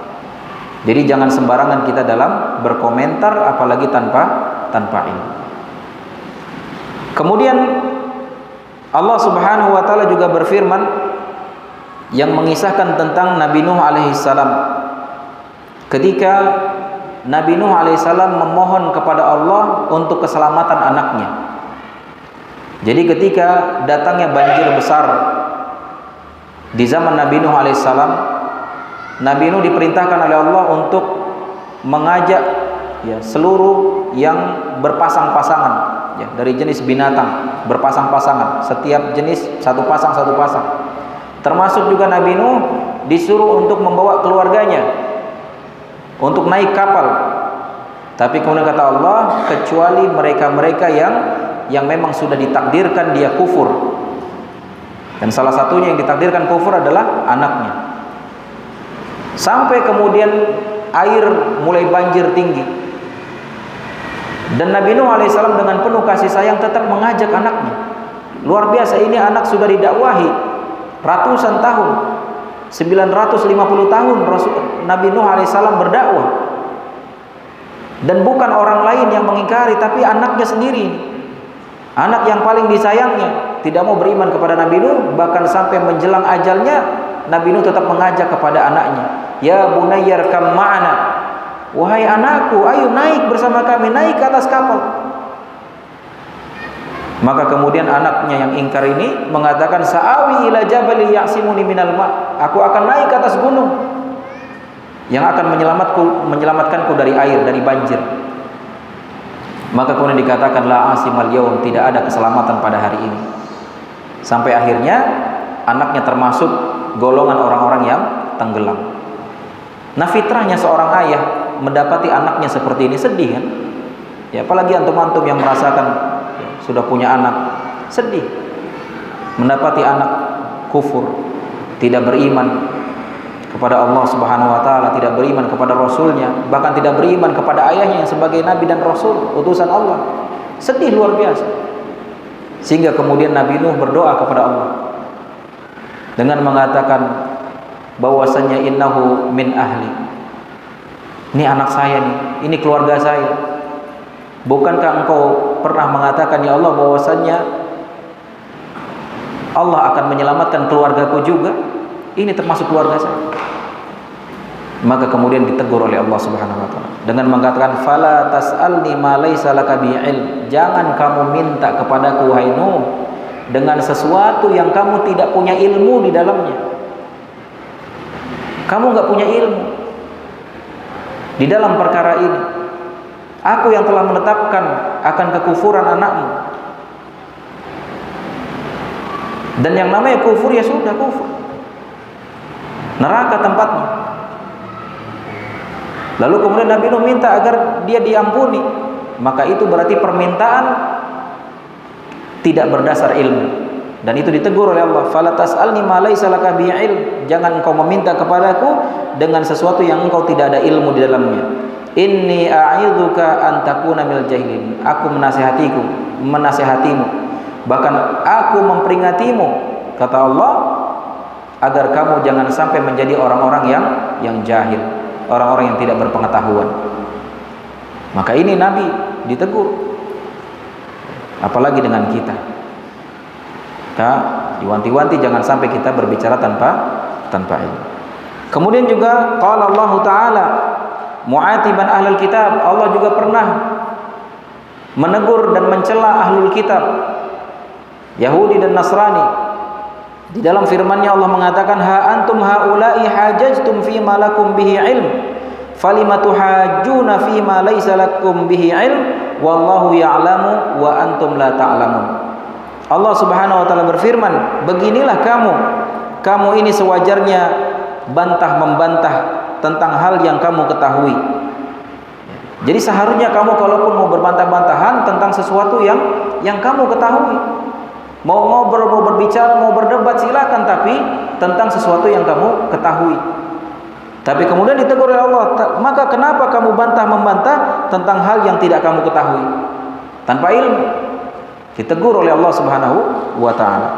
Jadi jangan sembarangan kita dalam berkomentar, apalagi tanpa ilmu. Kemudian Allah Subhanahu wa taala juga berfirman yang mengisahkan tentang Nabi Nuh alaihissalam. Ketika Nabi Nuh alaihissalam memohon kepada Allah untuk keselamatan anaknya. Jadi ketika datangnya banjir besar di zaman Nabi Nuh alaihissalam, Nabi Nuh diperintahkan oleh Allah untuk mengajak seluruh yang berpasang-pasangan, dari jenis binatang berpasang-pasangan, setiap jenis satu pasang. Termasuk juga Nabi Nuh disuruh untuk membawa keluarganya untuk naik kapal. Tapi kemudian kata Allah, kecuali mereka-mereka yang memang sudah ditakdirkan dia kufur. Dan salah satunya yang ditakdirkan kufur adalah anaknya. Sampai kemudian air mulai banjir tinggi. Dan Nabi Nuh alaihissalam dengan penuh kasih sayang tetap mengajak anaknya. Luar biasa, ini anak sudah didakwahi ratusan tahun, 950 tahun Nabi Nuh alaihissalam berdakwah. Dan bukan orang lain yang mengingkari, tapi anaknya sendiri. Anak yang paling disayangnya tidak mau beriman kepada Nabi Nuh. Bahkan sampai menjelang ajalnya, Nabi Nuh tetap mengajak kepada anaknya, "Ya bunayyar kam ma'ana." Wahai anakku, ayo naik bersama kami, naik ke atas kapal. Maka kemudian anaknya yang ingkar ini mengatakan, "Sa'awi ila jabali ya'simuni minal ma'." Aku akan naik ke atas gunung yang akan menyelamatkanku dari air, dari banjir. Maka kemudian dikatakan, "La asimal yaum," tidak ada keselamatan pada hari ini. Sampai akhirnya anaknya termasuk golongan orang-orang yang tenggelam. Nah, fitrahnya seorang ayah mendapati anaknya seperti ini, sedih kan? Ya, apalagi antum-antum yang merasakan sudah punya anak, sedih mendapati anak kufur, tidak beriman kepada Allah Subhanahu wa taala, tidak beriman kepada Rasulnya, bahkan tidak beriman kepada ayahnya yang sebagai nabi dan rasul, utusan Allah. Sedih luar biasa. Sehingga kemudian Nabi Nuh berdoa kepada Allah dengan mengatakan bahwasanya innahu min ahli. Ini anak saya nih, ini keluarga saya. Bukankah engkau pernah mengatakan, ya Allah, bahwasanya Allah akan menyelamatkan keluargaku juga? Ini termasuk keluarga saya. Maka kemudian ditegur oleh Allah Subhanahu wa taala dengan mengatakan, "Fala tas'alni ma laisa laka bi ilm." Jangan kamu minta kepadaku wahai Nuh dengan sesuatu yang kamu tidak punya ilmu di dalamnya. Kamu enggak punya ilmu di dalam perkara ini. Aku yang telah menetapkan akan kekufuran anakmu. Dan yang namanya kufur ya sudah kufur, neraka tempatnya. Lalu kemudian Nabi Nuh minta agar dia diampuni, maka itu berarti permintaan tidak berdasar ilmu, dan itu ditegur oleh Allah. Fala tas'alni ma laisa laka bihi ilm, jangan engkau meminta kepadaku dengan sesuatu yang engkau tidak ada ilmu di dalamnya. Inni a'idzuka an takuna minal jahilin, aku menasihatimu, bahkan aku memperingatmu, kata Allah, agar kamu jangan sampai menjadi orang-orang yang jahil, orang-orang yang tidak berpengetahuan. Maka ini Nabi ditegur, apalagi dengan kita. Kita diwanti-wanti jangan sampai kita berbicara tanpa ilmu. Kemudian juga qala Allah Ta'ala mu'atiban ahlul kitab, Allah juga pernah menegur dan mencela ahlul kitab, Yahudi dan Nasrani. Di dalam firman-Nya Allah mengatakan, ha antum haula'i hajajtum fi ma lakum bihi ilm falima tuhajjuna fi ma laisa lakum bihi ilm wallahu ya'lamu wa antum la ta'lamun. Allah Subhanahu wa taala berfirman, beginilah kamu ini sewajarnya bantah-membantah tentang hal yang kamu ketahui. Jadi seharusnya kamu kalaupun mau berbantah-bantahan tentang sesuatu yang kamu ketahui, mau ngobrol, mau berbicara, mau berdebat silakan, tapi tentang sesuatu yang kamu ketahui. Tapi kemudian ditegur oleh Allah, maka kenapa kamu bantah-membantah tentang hal yang tidak kamu ketahui tanpa ilmu? Ditegur oleh Allah Subhanahu wa taala.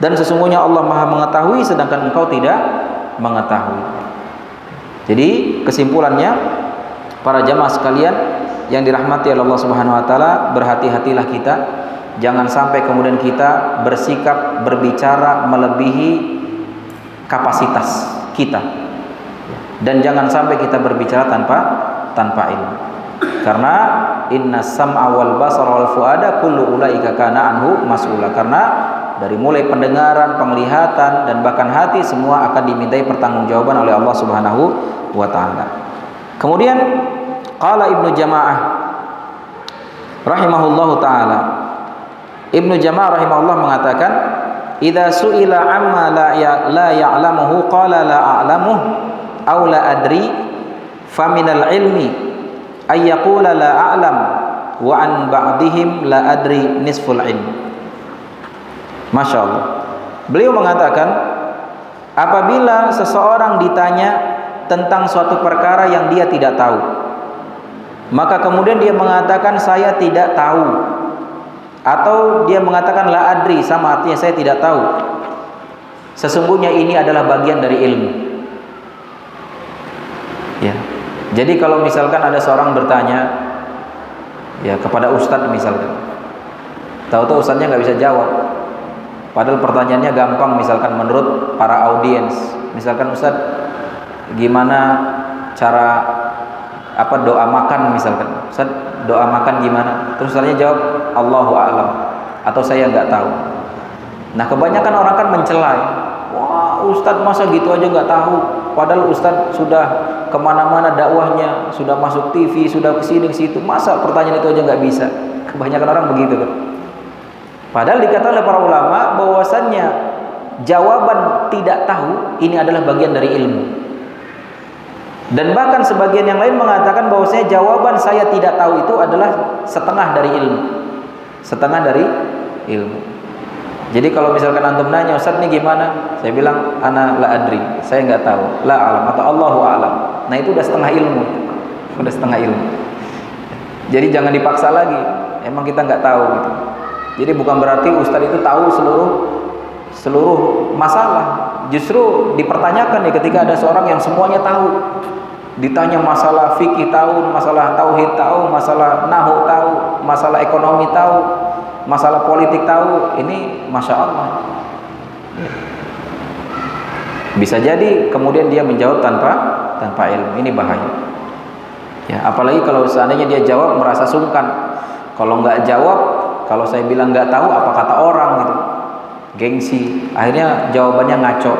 Dan sesungguhnya Allah Maha mengetahui sedangkan engkau tidak mengetahui. Jadi kesimpulannya, para jamaah sekalian yang dirahmati oleh Allah Subhanahu wa taala, berhati-hatilah kita, jangan sampai kemudian kita bersikap berbicara melebihi kapasitas kita, dan jangan sampai kita berbicara tanpa ilmu. Karena inna sam'a wal basara wal fuada kullu ulaika kana anhu mas'ula. Karena dari mulai pendengaran, penglihatan, dan bahkan hati semua akan dimintai pertanggungjawaban oleh Allah Subhanahu wa taala. Kemudian qala Ibnu Jamaah rahimahullahu taala, Ibnu Jamaah rahimahullah mengatakan, idza su'ila amma la ya'lamuhu qala la a'lamuh aw la adri faminal ilmi ay yaqula la a'lam wa an ba'dihim la adri nisful ilm. Masya Allah. Beliau mengatakan, apabila seseorang ditanya tentang suatu perkara yang dia tidak tahu, maka kemudian dia mengatakan saya tidak tahu, atau dia mengatakan la adri, sama artinya saya tidak tahu, sesungguhnya ini adalah bagian dari ilmu. Ya. Jadi kalau misalkan ada seorang bertanya ya kepada ustadz misalkan, tahu-tahu ustadznya nggak bisa jawab, padahal pertanyaannya gampang, misalkan menurut para audiens, misalkan ustadz gimana cara doa makan misalkan, ustadz doa makan gimana, terus ustadznya jawab Allahu a'lam atau saya nggak tahu. Nah kebanyakan orang kan mencela, wah ustadz masa gitu aja nggak tahu, padahal ustadz sudah kemana-mana dakwahnya, sudah masuk TV, sudah kesini kesitu, masa pertanyaan itu aja nggak bisa. Kebanyakan orang begitu kan. Padahal dikatakan oleh para ulama bahwasannya jawaban tidak tahu ini adalah bagian dari ilmu. Dan bahkan sebagian yang lain mengatakan bahwasanya jawaban saya tidak tahu itu adalah setengah dari ilmu. Setengah dari ilmu. Jadi kalau misalkan antum nanya, Ustaz ini gimana? Saya bilang ana la adri, saya nggak tahu. La alam atau Allahu a'lam. Nah itu udah setengah ilmu. Udah setengah ilmu. Jadi jangan dipaksa lagi. Emang kita nggak tahu gitu. Jadi bukan berarti ustadz itu tahu seluruh masalah. Justru dipertanyakan nih ketika ada seorang yang semuanya tahu. Ditanya masalah fikih tahu, masalah tauhid tahu, masalah nahwu tahu, masalah ekonomi tahu, masalah politik tahu. Ini masya Allah. Bisa jadi kemudian dia menjawab tanpa ilmu. Ini bahaya. Ya, apalagi kalau seandainya dia jawab merasa sungkan. Kalau nggak jawab, kalau saya bilang nggak tahu, apa kata orang gitu, gengsi. Akhirnya jawabannya ngaco,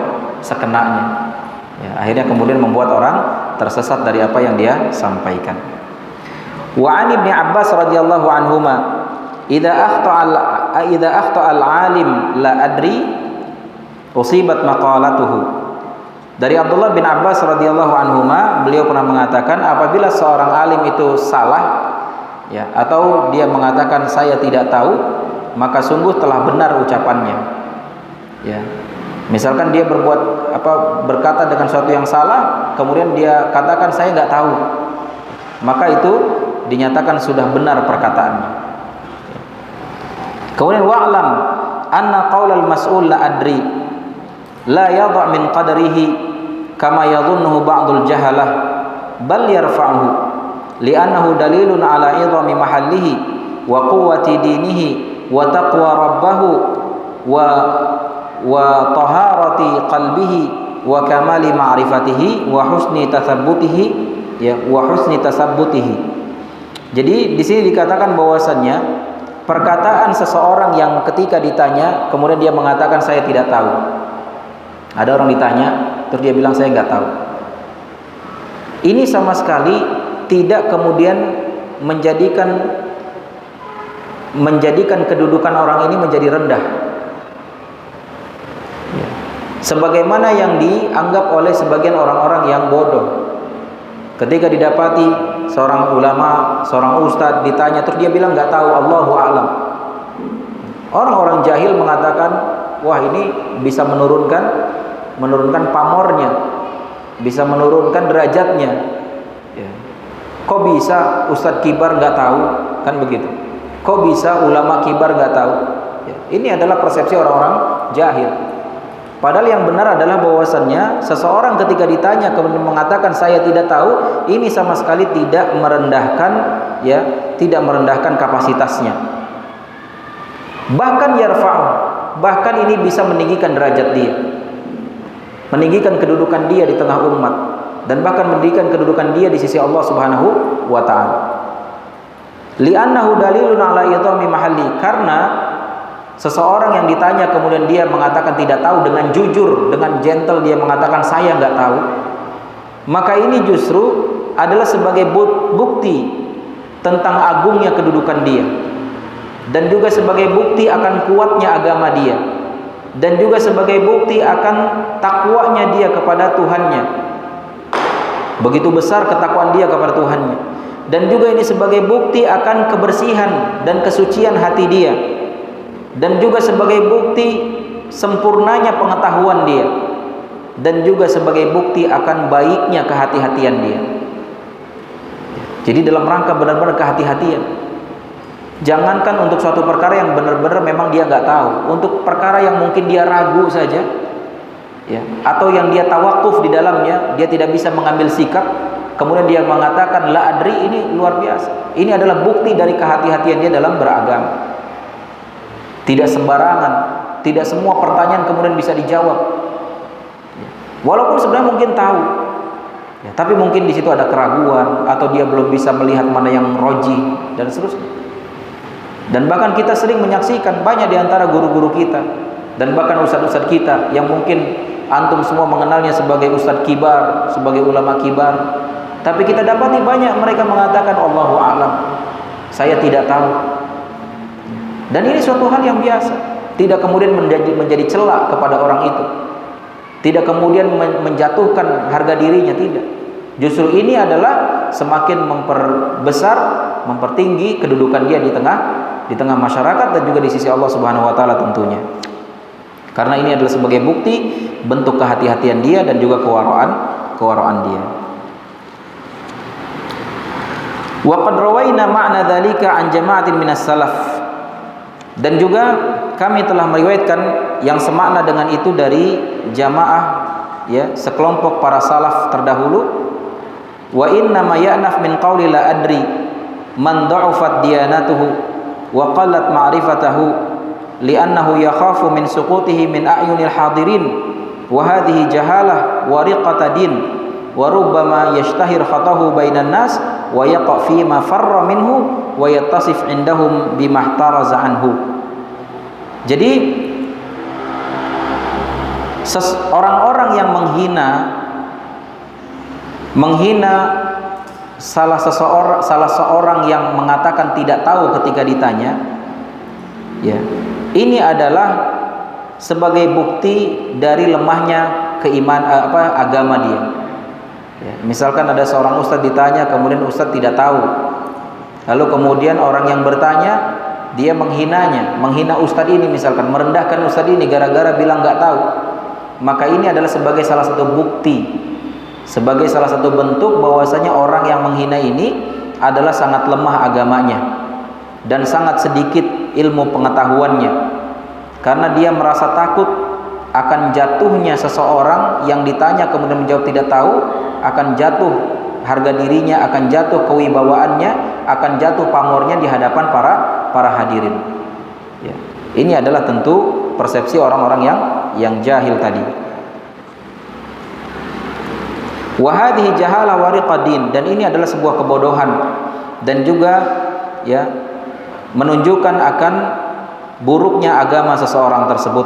sekenanya. Ya, akhirnya kemudian membuat orang tersesat dari apa yang dia sampaikan. Wa an Ibnu Abbas radhiyallahu anhuma, idza akhta'a idza akhta al-alim la adri usibat maqalatuhu. Dari Abdullah bin Abbas radhiyallahu anhuma, beliau pernah mengatakan apabila seorang alim itu salah ya, atau dia mengatakan saya tidak tahu, maka sungguh telah benar ucapannya. Ya. Misalkan dia berkata dengan sesuatu yang salah, kemudian dia katakan saya nggak tahu, maka itu dinyatakan sudah benar perkataannya. Kemudian wa'lam anna qaulal mas'ul la adri la yadha' min qadrihi kama yadhunnuhu ba'dul jahalah bal yarfa'uhu li'annahu dalilun ala idhami mahallihi wa quwwati dinihi wa taqwa rabbahu wa taharati qalbihi wa kamali ma'rifatihi wa husni tathabbutihi ya wa husni tasabbutihi. Jadi di sini dikatakan bahwasannya perkataan seseorang yang ketika ditanya kemudian dia mengatakan saya tidak tahu. Ada orang ditanya terus dia bilang saya nggak tahu. Ini sama sekali tidak kemudian menjadikan kedudukan orang ini menjadi rendah. Ya. Sebagaimana yang dianggap oleh sebagian orang-orang yang bodoh. Ketika didapati seorang ulama, seorang ustadz ditanya terus dia bilang nggak tahu, Allahu a'lam. Orang-orang jahil mengatakan, wah ini bisa menurunkan pamornya, bisa menurunkan derajatnya. Ya. Kok bisa ustadz kibar nggak tahu? Kan begitu. Kok bisa ulama kibar nggak tahu? Ya. Ini adalah persepsi orang-orang jahil. Padahal yang benar adalah bahwasannya seseorang ketika ditanya kemudian mengatakan saya tidak tahu, ini sama sekali tidak merendahkan tidak merendahkan kapasitasnya. Bahkan yarfa'u, bahkan ini bisa meninggikan derajat dia. Meninggikan kedudukan dia di tengah umat dan bahkan meninggikan kedudukan dia di sisi Allah Subhanahu wa taala. Li'annahu dalilun ala idhami mahalli, karena seseorang yang ditanya kemudian dia mengatakan tidak tahu dengan jujur, dengan gentle dia mengatakan saya nggak tahu, maka ini justru adalah sebagai bukti tentang agungnya kedudukan dia, dan juga sebagai bukti akan kuatnya agama dia, dan juga sebagai bukti akan takwanya dia kepada Tuhannya. Begitu besar ketakwaan dia kepada Tuhannya, dan juga ini sebagai bukti akan kebersihan dan kesucian hati dia, dan juga sebagai bukti sempurnanya pengetahuan dia, dan juga sebagai bukti akan baiknya kehati-hatian dia. Jadi dalam rangka benar-benar kehati-hatian, jangankan untuk suatu perkara yang benar-benar memang dia nggak tahu, untuk perkara yang mungkin dia ragu saja, ya, atau yang dia tawakuf di dalamnya, dia tidak bisa mengambil sikap, kemudian dia mengatakan la adri, ini luar biasa. Ini adalah bukti dari kehati-hatian dia dalam beragama. Tidak sembarangan, tidak semua pertanyaan kemudian bisa dijawab. Walaupun sebenarnya mungkin tahu, ya, tapi mungkin di situ ada keraguan atau dia belum bisa melihat mana yang roji dan seterusnya. Dan bahkan kita sering menyaksikan banyak di antara guru-guru kita dan bahkan ustadz-ustadz kita yang mungkin antum semua mengenalnya sebagai ustadz kibar, sebagai ulama kibar, tapi kita dapati banyak mereka mengatakan Allahu a'lam, saya tidak tahu. Dan ini suatu hal yang biasa, tidak kemudian menjadi celak kepada orang itu, tidak kemudian menjatuhkan harga dirinya, tidak. Justru ini adalah semakin memperbesar, mempertinggi kedudukan dia di tengah masyarakat dan juga di sisi Allah Subhanahu wa taala tentunya. Karena ini adalah sebagai bukti bentuk kehati-hatian dia dan juga kewaraan dia. Wa qad rawaina ma'na dzalika an jama'atin minas salaf. Dan juga kami telah meriwayatkan yang semakna dengan itu dari jamaah, ya, sekelompok para salaf terdahulu. Wa inna ma ya'naf min qawli la adri man dha'ufat diyanatuhu wa qallat ma'rifatahu li'annahu yakhafu min suqutihi min a'yunil hadirin wa hadhihi jahalah wa riqata din wa rubbama yashtahir khatahu bainan nas wa yaqa fi ma farra minhu wa yattasif indahum bimahtaraza anhu. Jadi orang-orang yang menghina salah seorang yang mengatakan tidak tahu ketika ditanya, Ya. Ini adalah sebagai bukti dari lemahnya agama dia. Ya. Misalkan ada seorang ustadz ditanya, kemudian ustadz tidak tahu. Lalu kemudian orang yang bertanya dia menghina ustadz ini, misalkan merendahkan ustadz ini gara-gara bilang nggak tahu. Maka ini adalah sebagai salah satu bukti, sebagai salah satu bentuk bahwasanya orang yang menghina ini adalah sangat lemah agamanya dan sangat sedikit ilmu pengetahuannya, karena dia merasa takut akan jatuhnya seseorang yang ditanya kemudian menjawab tidak tahu, akan jatuh harga dirinya, akan jatuh kewibawaannya, akan jatuh pamornya di hadapan para hadirin. Ya. Ini adalah tentu persepsi orang-orang yang jahil tadi. Wa hadhihi jahalah wariqadin, dan ini adalah sebuah kebodohan dan juga ya menunjukkan akan buruknya agama seseorang tersebut.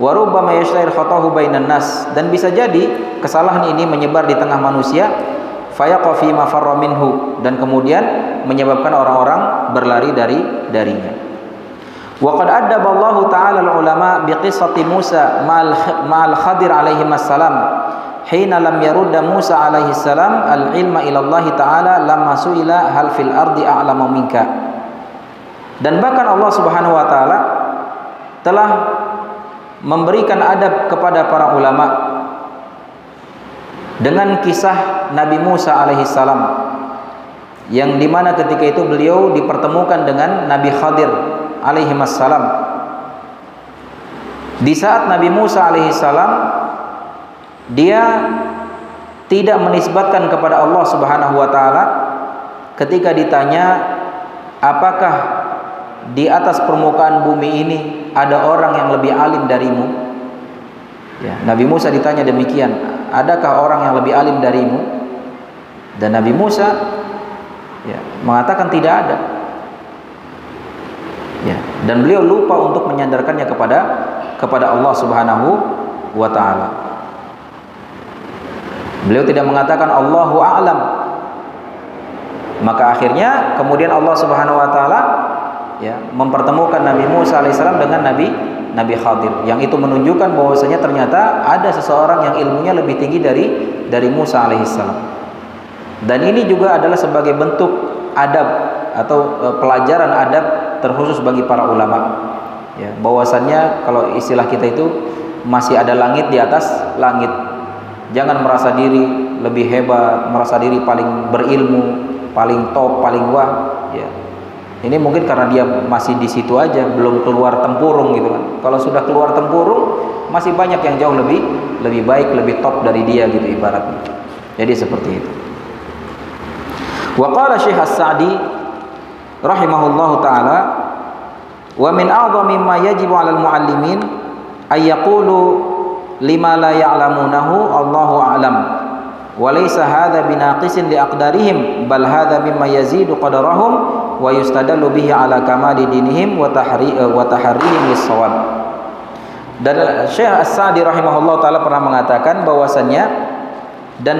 Wa rubbama yashtair khatahu bainan nas, dan bisa jadi kesalahan ini menyebar di tengah manusia, fayaqa fi ma farra minhu, dan kemudian menyebabkan orang-orang berlari darinya. Wa qad addaba Allah ta'ala al-ulama bi qissati Musa ma'al Khadir alaihi assalam hina lam yarudda Musa alaihi salam al-ilma ila Allah ta'ala lamma su'ila hal fil ardi a'lamu minka. Dan bahkan Allah Subhanahu wa taala telah memberikan adab kepada para ulama dengan kisah Nabi Musa alaihi salam, yang dimana ketika itu beliau dipertemukan dengan Nabi Khadir alaihi salam. Di saat Nabi Musa alaihi salam dia tidak menisbatkan kepada Allah Subhanahu wa taala ketika ditanya, apakah di atas permukaan bumi ini ada orang yang lebih alim darimu? Ya, Nabi Musa ditanya demikian, adakah orang yang lebih alim darimu? Dan Nabi Musa ya mengatakan tidak ada. Ya, dan beliau lupa untuk menyandarkannya kepada Allah Subhanahu wa taala. Beliau tidak mengatakan Allahu a'lam. Maka akhirnya kemudian Allah Subhanahu wa taala ya mempertemukan Nabi Musa alaihissalam dengan Nabi Khadir, yang itu menunjukkan bahwasanya ternyata ada seseorang yang ilmunya lebih tinggi dari Musa alaihissalam. Dan ini juga adalah sebagai bentuk adab atau pelajaran adab terkhusus bagi para ulama. Ya, bahwasannya kalau istilah kita itu masih ada langit di atas langit. Jangan merasa diri lebih hebat, merasa diri paling berilmu, paling top, paling wah. Ya. Ini mungkin karena dia masih di situ aja, belum keluar tempurung gitu kan. Kalau sudah keluar tempurung, masih banyak yang jauh lebih baik, lebih top dari dia gitu ibaratnya. Jadi seperti itu. Wa qala Syekh As-Sa'di rahimahullahu taala, wa min a'dhami ma yajibu 'alal mu'allimin ay yaqulu lima la ya'lamunahu Allahu a'lam. Walaysa hadza binaqisin li aqdarihim, bal hadza mimma yazidu qadarahum wa yustadallu bihi ala kamali dinihim wa taharrihim lis-shawab. Dan Syekh As-Sa'di rahimahullah taala pernah mengatakan bahwasannya, dan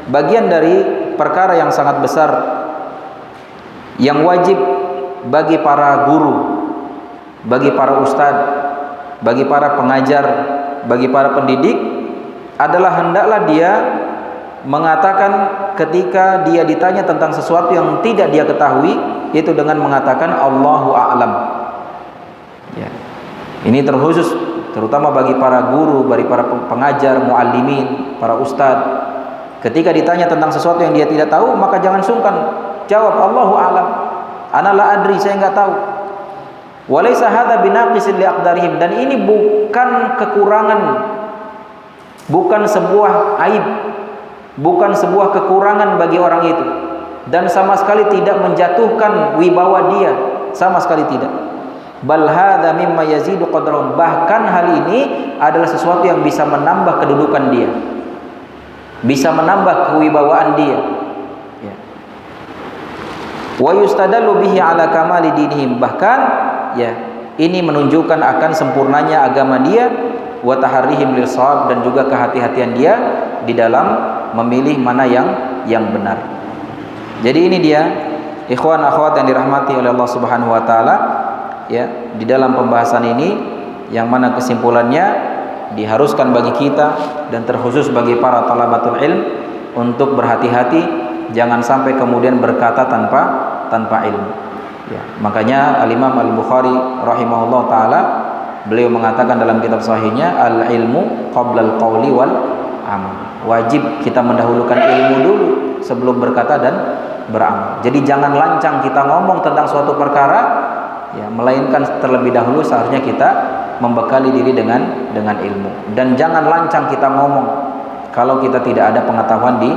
bagian dari perkara yang sangat besar yang wajib bagi para guru, bagi para ustadz, bagi para pengajar, bagi para pendidik adalah hendaklah dia mengatakan ketika dia ditanya tentang sesuatu yang tidak dia ketahui, itu dengan mengatakan Allahu a'lam. Ya. Ini terkhusus terutama bagi para guru, bagi para pengajar, muallimin, para ustadz. Ketika ditanya tentang sesuatu yang dia tidak tahu, maka jangan sungkan jawab Allahu a'lam. Ana la adri, saya enggak tahu. Walaysa hadza binaqisin li aqdarihim, dan ini bukan kekurangan, bukan sebuah aib, bukan sebuah kekurangan bagi orang itu, dan sama sekali tidak menjatuhkan wibawa dia, sama sekali tidak. Bal hadza mimma yazidu qadrahum, bahkan hal ini adalah sesuatu yang bisa menambah kedudukan dia, bisa menambah kewibawaan dia. Ya. Wa yustadallu bihi ala kamali dinihim, bahkan ya ini menunjukkan akan sempurnanya agama dia, wa taharrihim lis-shawab, dan juga kehati-hatian dia di dalam memilih mana yang benar. Jadi ini dia ikhwan akhwat yang dirahmati oleh Allah Subhanahu wa taala, ya di dalam pembahasan ini, yang mana kesimpulannya diharuskan bagi kita dan terkhusus bagi para talabatul ilm untuk berhati-hati, jangan sampai kemudian berkata tanpa ilmu. Ya, makanya Al-Imam Al-Bukhari rahimahullah taala beliau mengatakan dalam kitab sahihnya, al-ilmu qabla al-qawli wal amal. Wajib kita mendahulukan ilmu dulu sebelum berkata dan beramal. Jadi jangan lancang kita ngomong tentang suatu perkara, ya, melainkan terlebih dahulu seharusnya kita membekali diri dengan ilmu. Dan jangan lancang kita ngomong kalau kita tidak ada pengetahuan di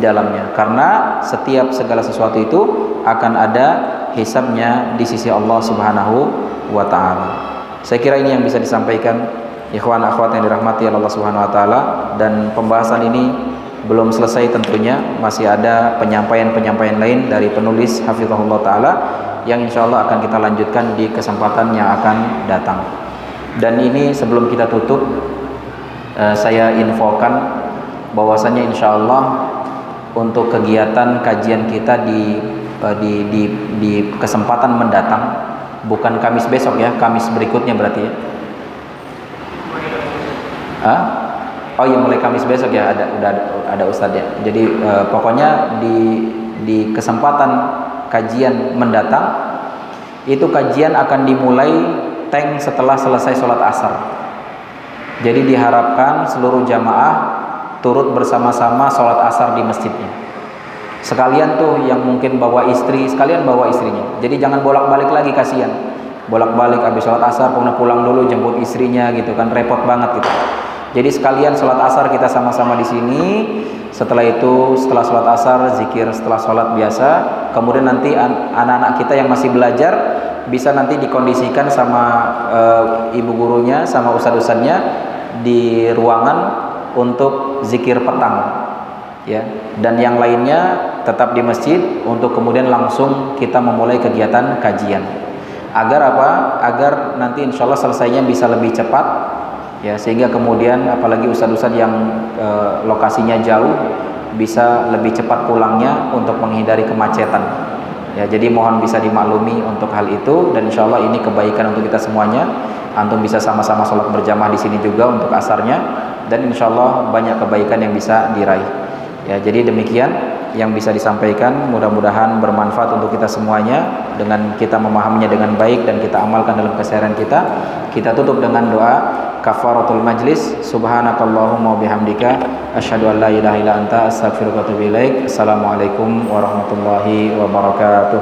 dalamnya, karena setiap segala sesuatu itu akan ada hisabnya di sisi Allah Subhanahu wa taala. Saya kira ini yang bisa disampaikan ikhwan akhwat yang dirahmati Allah Subhanahu wa taala, dan pembahasan ini belum selesai tentunya, masih ada penyampaian-penyampaian lain dari penulis hafizahullah taala yang insyaallah akan kita lanjutkan di kesempatan yang akan datang. Dan ini sebelum kita tutup, saya infokan bahwasanya insyaallah untuk kegiatan kajian kita di kesempatan mendatang, bukan Kamis besok ya, Kamis berikutnya berarti ya. Oh iya, mulai Kamis besok ya, ada ustadz ya. Jadi pokoknya di kesempatan kajian mendatang itu kajian akan dimulai setelah selesai sholat asar. Jadi diharapkan seluruh jamaah turut bersama-sama sholat asar di masjidnya. Sekalian tuh yang mungkin bawa istri, sekalian bawa istrinya. Jadi jangan bolak-balik lagi, kasihan. Bolak-balik habis sholat asar kemudian pulang dulu jemput istrinya gitu kan, repot banget gitu. Jadi sekalian sholat asar kita sama-sama di sini. Setelah itu, setelah sholat asar, zikir setelah sholat biasa. Kemudian nanti anak-anak kita yang masih belajar bisa nanti dikondisikan sama ibu gurunya, sama ustadz-ustadznya di ruangan untuk zikir petang, ya. Dan yang lainnya tetap di masjid untuk kemudian langsung kita memulai kegiatan kajian. Agar apa? Agar nanti insya Allah selesainya bisa lebih cepat, ya, sehingga kemudian apalagi ustadz-ustadz yang lokasinya jauh bisa lebih cepat pulangnya untuk menghindari kemacetan, ya. Jadi mohon bisa dimaklumi untuk hal itu, dan insya Allah ini kebaikan untuk kita semuanya. Antum bisa sama-sama sholat berjamaah di sini juga untuk asarnya, dan insya Allah banyak kebaikan yang bisa diraih, ya. Jadi demikian yang bisa disampaikan, mudah-mudahan bermanfaat untuk kita semuanya. Dengan kita memahaminya dengan baik dan kita amalkan dalam keseharian kita. Kita tutup dengan doa kafaratul majlis. Subhanakallahumma bihamdika asyhadu an la ilaha illa anta astaghfiruka wa atubu ilaik. Assalamualaikum warahmatullahi wabarakatuh.